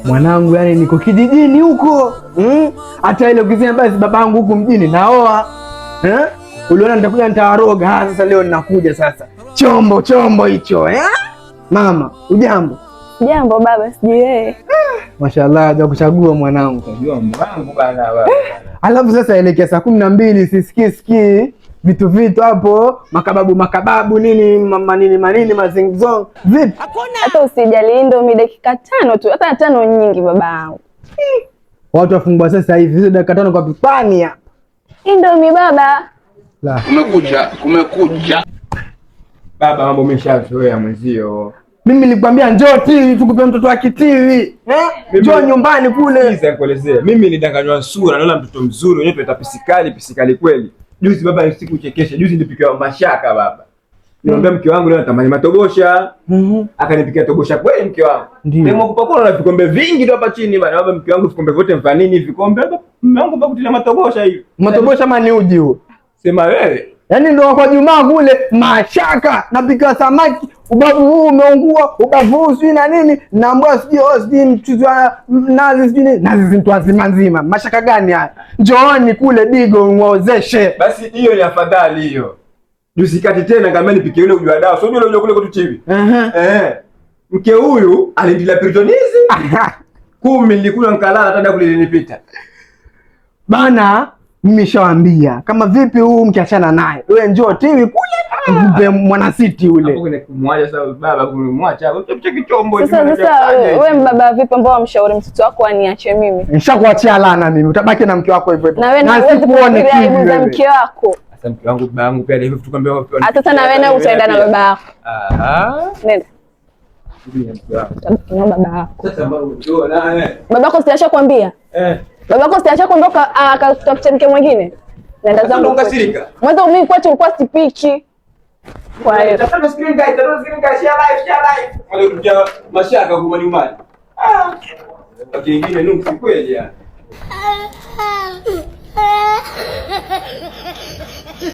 Mwanangu, yani niko kijijini huko. Hata ile ukisema basi babangu huku mjini naoa. Uliona nitakuja nitawaroga. Sasa leo ninakuja sasa. Chombo hicho. Mama, ujambo? Jambo baba, sijui wewe. Mashallah, haja kuchagua mwanangu. Unajua mwanangu bana baba. Alafu sasa elekea saa 12 sisikii vitu hapo, makababu nini manini mazingzong. Vipi? Hata usijali, ndio dakika 5 tu, hata 5 nyingi babangu. Watu wafungwa sasa hivi, hizo dakika 5 kwa pipani hapa. Ndio baba. La. Kumekuja. Baba, mambo umeshazoea mwenzio. Mimi nilikwambia njoo TV tukupe mtoto wa kitivi. Njoo nyumbani kule. Sasa nikuelezee. Mimi nilidanganywa sura, naona mtoto mzuri, wenyewe tunaita pisikali kweli. Juzi baba usiku chekesha, juzi nilipikia mashaka baba. Nilimwambia mke wangu leo natamani matobosha. Akanipikia tobosha kweli mke wangu. Ndio kupakua na vikombe vingi tu hapa chini bana. Baba mke wangu vikombe vyote mfanini vikombe hapa. Mume wangu bakutilia matobosha hivi. Matobosha mani uji huo. Sema wewe. Yaani ndio kwa Jumaa kule mashaka napika samaki, ubavu huu umeungua, ubavu huu sijui na nini, naambia sijui mchuzi wa nazi sijui nini, nazi nzima. Mashaka gani haya? Njooni kule Digo muozeshe. Basi hiyo ni afadhali hiyo. Juzi kati tena kama nipike ule uji wa dawa. Sio ule uji kule kwetu chivi. Mke huyu alindilia piritonizi. 10 nilikula nikalala hata kule nilipita. Bana, mimi shawaambia kama vipi huu mkiachana naye. Wewe njoo TV kule mpe mwana city ule. Hapo kuna kumwacha sasa baba kumwacha. Utapicha kichombo. Sasa wewe mbaba vipi ambao wamshauri mtoto wako aniache mimi? Nishakuachia lana mimi. Utabaki na mke wako hivyo hivyo. Na wewe sikuone kitu za mke wako. Sasa mke wangu baba yangu pia hivyo tukwambia wapi. Sasa na wewe utaenda na baba yako. Nenda. Na baba yako. Sasa mbona unajua naye? Baba yako siacha kuambia? Baba yako siacha kuondoka akatafuta mke mwingine. Naenda zangu. Ukasirika. Mwanzo mimi kwetu ulikuwa sipiki. Kwa hiyo tafuta screen guys, share live. Wale kuja mashaka kwa nyumbani. Watu wengine nuksi kweli ya.